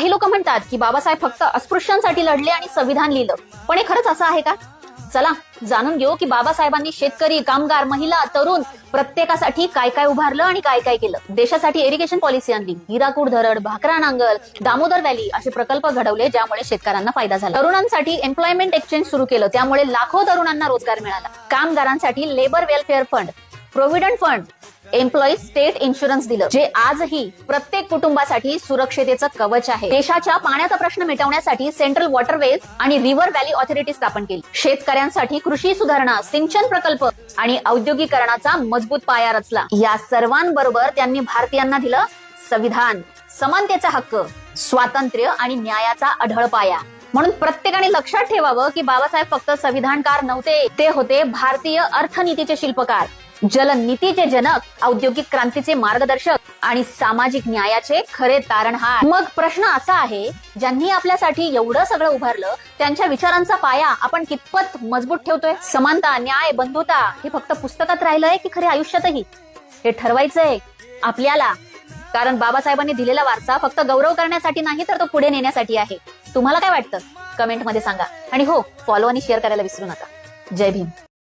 काही लोक म्हणतात की बाबासाहेब फक्त अस्पृश्यांसाठी लढले आणि संविधान लिहिलं, पण हे खरंच असं आहे का? चला जाणून घेऊ की बाबासाहेबांनी शेतकरी, कामगार, महिला, तरुण प्रत्येकासाठी काय काय उभारलं आणि काय काय केलं. देशासाठी इरिगेशन पॉलिसी आणली, हिराकूड धरण, भाकरा नांगल, दामोदर व्हॅली असे प्रकल्प घडवले ज्यामुळे शेतकऱ्यांना फायदा झाला. तरुणांसाठी एम्प्लॉयमेंट एक्सचेंज सुरू केलं, त्यामुळे लाखो तरुणांना रोजगार मिळाला. कामगारांसाठी labour welfare fund, provident fund, employee state insurance दिलं, जे आजही प्रत्येक कुटुंबासाठी सुरक्षितेचं कवच आहे. देशाच्या पाण्याचा प्रश्न मिटवण्यासाठी सेंट्रल वॉटरवेज आणि रिव्हर व्हॅली ऑथॉरिटी स्थापन केली. शेतकऱ्यांसाठी कृषी सुधारणा, सिंचन प्रकल्प आणि औद्योगिकरणाचा मजबूत पाया रचला. या सर्वांबरोबर त्यांनी भारतीयांना दिलं संविधान, समानतेचा हक्क, स्वातंत्र्य आणि न्यायाचा अढळ पाया. म्हणून प्रत्येकाने लक्षात ठेवावं की बाबासाहेब फक्त संविधानकार नव्हते, ते होते भारतीय अर्थनीतीचे शिल्पकार, जलनीतीचे जनक, औद्योगिक क्रांतीचे मार्गदर्शक आणि सामाजिक न्यायाचे खरे तारणहार. मग प्रश्न असा आहे, ज्यांनी आपल्यासाठी एवढं सगळं उभारलं त्यांच्या विचारांचा पाया आपण कितपत मजबूत ठेवतोय? समानता, न्याय, बंधुता हे फक्त पुस्तकात राहिलंय की खरे आयुष्यातही? हे ठरवायचंय आपल्याला, कारण बाबासाहेबांनी दिलेला वारसा फक्त गौरव करण्यासाठी नाही तर तो पुढे नेण्यासाठी आहे. तुम्हाला काय वाटतं? कमेंटमध्ये सांगा. आणि हो, फॉलो आणि शेअर करायला विसरू नका. जय भीम.